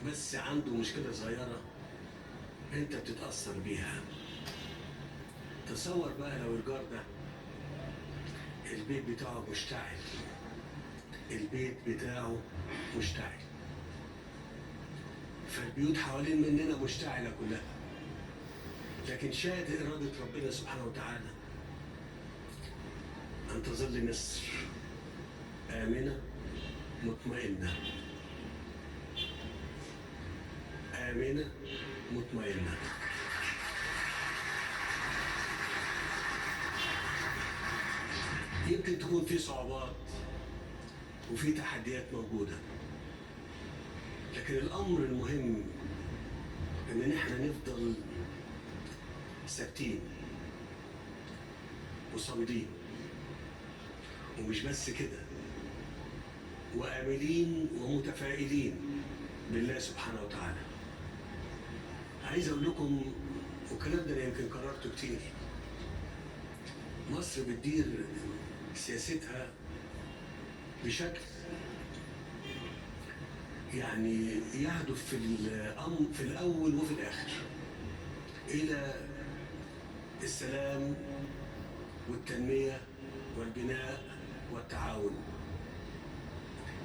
بس عنده مشكلة صغيرة انت بتتأثر بيها. تصور بقى لو الجار ده البيت بتاعه مشتعل، البيت بتاعه مشتعل، فالبيوت حوالين مننا مشتعلة كلها، لكن شاهد إرادة ربنا سبحانه وتعالى أن تظل مصر آمنة مطمئنة، آمنة مطمئنة. يمكن تكون في صعوبات وفي تحديات موجودة، لكن الأمر المهم إن احنا نفضل ثابتين وصامدين، ومش بس كده، وآملين ومتفائلين بالله سبحانه وتعالى. عايز أقول لكم، والكلام ده أنا يمكن قررته كتير، مصر بتدير سياستها بشكل يعني يهدف في الأول وفي الآخر إلى السلام والتنمية والبناء والتعاون.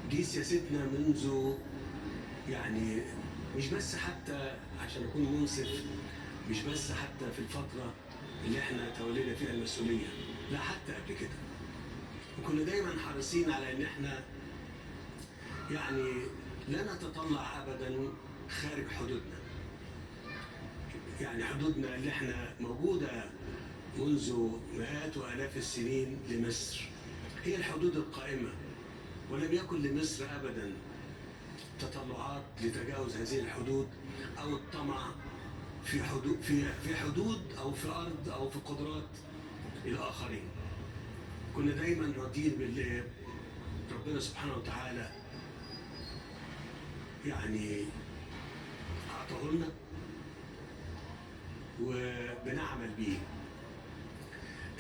دي سياستنا منذ يعني مش بس حتى عشان أكون منصف، مش بس حتى في الفترة اللي احنا تولينا فيها المسؤولية، لا حتى قبل كده. وكنا دايما حريصين على ان احنا يعني لا نتطلع ابدا خارج حدودنا، يعني حدودنا اللي احنا موجودة منذ مئات وآلاف السنين لمصر هي الحدود القائمة، ولم يكن لمصر أبدا تطلعات لتجاوز هذه الحدود أو الطمع في حدود أو في أرض أو في قدرات الآخرين. كنا دايما راضيين باللي ربنا سبحانه وتعالى يعني أعطاه لنا وبنعمل بيه.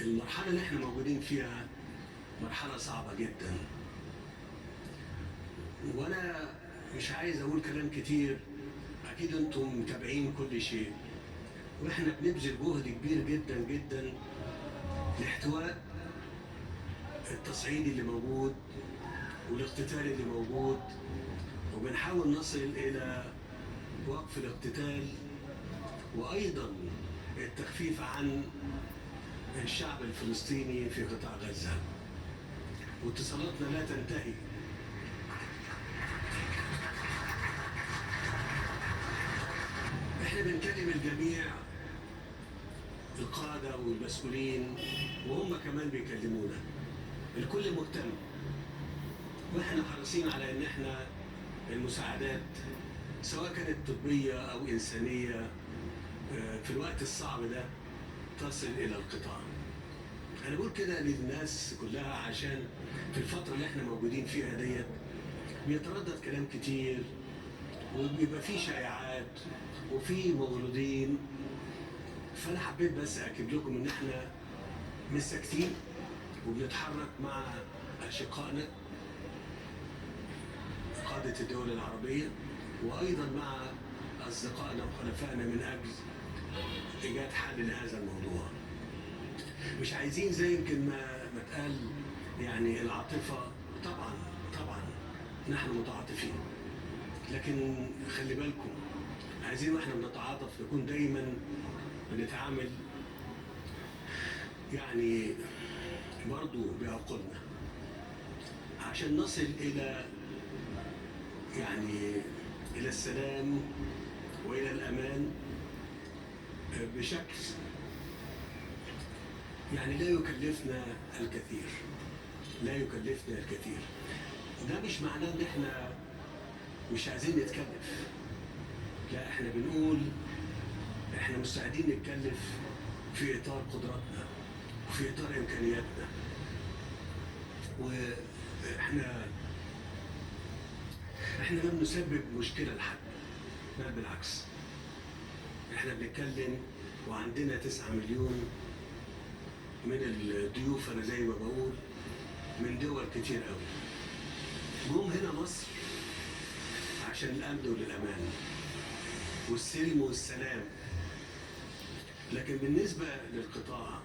المرحلة اللي احنا موجودين فيها مرحلة صعبة جدا، وانا مش عايز اقول كلام كتير، اكيد انتم متابعين كل شيء، واحنا بنبذل جهد كبير جدا جدا لاحتواء التصعيد اللي موجود والاقتتال اللي موجود، وبنحاول نصل الى وقف الاقتتال وايضا التخفيف عن الشعب الفلسطيني في قطاع غزة. واتصالاتنا لا تنتهي. احنا بنكلم الجميع، القادة والمسؤولين، وهم كمان بيكلمونا، الكل مهتم، واحنا حريصين على ان احنا المساعدات سواء كانت طبية او انسانية في الوقت الصعب ده تصل الى القطاع. انا بقول كده للناس كلها عشان في الفترة اللي احنا موجودين فيها ديت بيتردد كلام كتير، وبيبقى فيه شائعات وفي مولودين. فانا حبيت بس اكد لكم ان احنا مش ساكتين، وبنتحرك مع اشقائنا قادة الدول العربية، وايضا مع اصدقائنا وخلفائنا من اجل ايجاد حل لهذا الموضوع. مش عايزين زي يمكن ما اتقال يعني العاطفة. طبعا طبعا نحن متعاطفين، لكن خلي بالكم، عايزين واحنا بنتعاطف نكون دايما بنتعامل يعني برضو بعقولنا عشان نصل الى يعني الى السلام والى الامان بشكل يعني لا يكلفنا الكثير، لا يكلفنا الكثير. ده مش معناه ان احنا مش عايزين نتكلف، لا، احنا بنقول احنا مستعدين نتكلف في اطار قدراتنا وفي اطار امكانياتنا. واحنا لم نسبب مشكله لحد، بل بالعكس، احنا بنتكلم وعندنا 9 مليون من الضيوف، انا زي ما بقول، من دول كتير قوي جم هنا مصر عشان الأمن والأمان والسلم والسلام. لكن بالنسبة للقطاع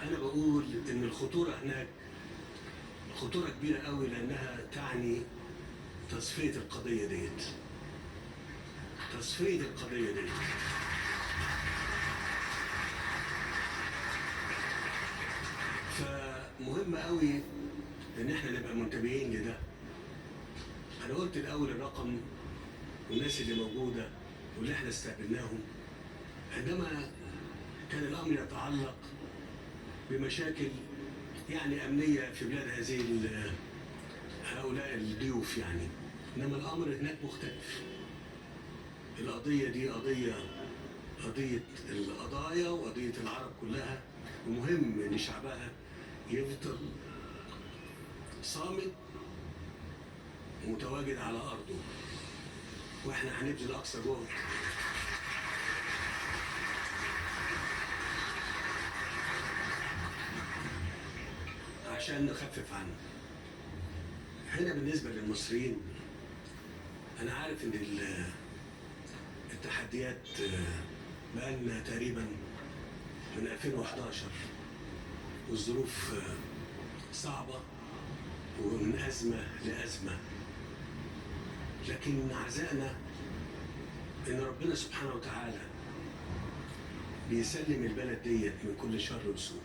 أنا بقول إن الخطورة هناك خطورة كبيرة قوي، لأنها تعني تصفية القضية ديت. تصفية القضية ديت. فمهم قوي إن إحنا نبقى منتبهين لده. أنا قلت الأول الرقم والناس اللي موجودة واللي إحنا استقبلناهم، عندما كان الأمر يتعلق بمشاكل يعني أمنية في بلاد هؤلاء الضيوف يعني. إنما الأمر هناك مختلف. القضية دي قضية القضايا وقضية العرب كلها، ومهم إن شعبها يفضل صامت ومتواجد على أرضه، وإحنا هنبذل أقصى جهد عشان نخفف عنه. هنا بالنسبة للمصريين، أنا عارف إن التحديات بقالنا تقريبا من 2011 والظروف صعبة ومن أزمة لأزمة، لكن عزائنا إن ربنا سبحانه وتعالى بيسلم البلد ديت من كل شر وسوء.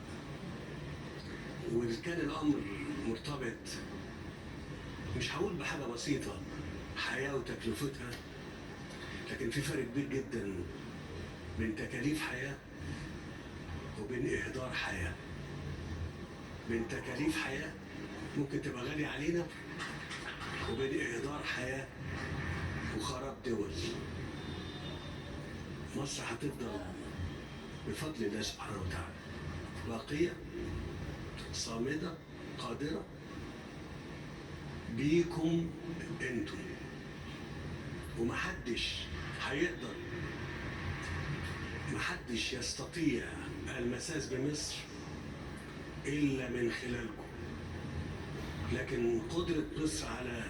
وكان الأمر مرتبط، مش هقول بحاجة بسيطة حياة وتكلفتها، لكن في فرق كبير جدا بين تكاليف حياة وبين إهدار حياة. بين تكاليف حياة ممكن تبقى غالية علينا، وبين إهدار حياة وخراب دول. مصر هتفضل بفضل الله سبحانه وتعالى باقية صامدة قادرة بيكم انتم، ومحدش هيقدر، محدش يستطيع المساس بمصر إلا من خلالكم. لكن قدرة مصر على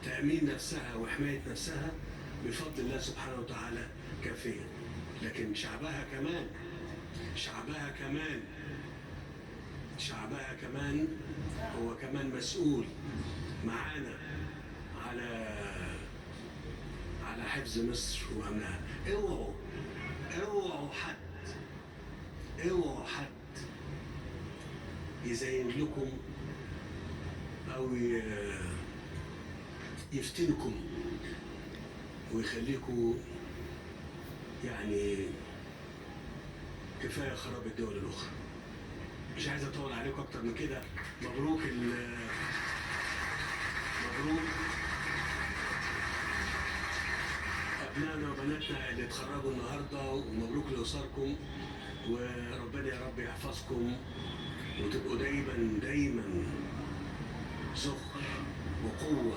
تأمين نفسها وحماية نفسها بفضل الله سبحانه وتعالى كافية. لكن شعبها كمان هو كمان مسؤول معانا على حفظ مصر وأمنها. اوعوا حد يزين لكم أو يفتنكم ويخليكم يعني كفاية خراب الدول الأخرى. مش عايز أطول عليكم أكتر من كده. مبروك أبنائنا وبناتنا اللي اتخرجوا النهاردة، ومبروك لأسركم، وربنا يا رب يحفظكم وتبقوا دايما ذخر وقوة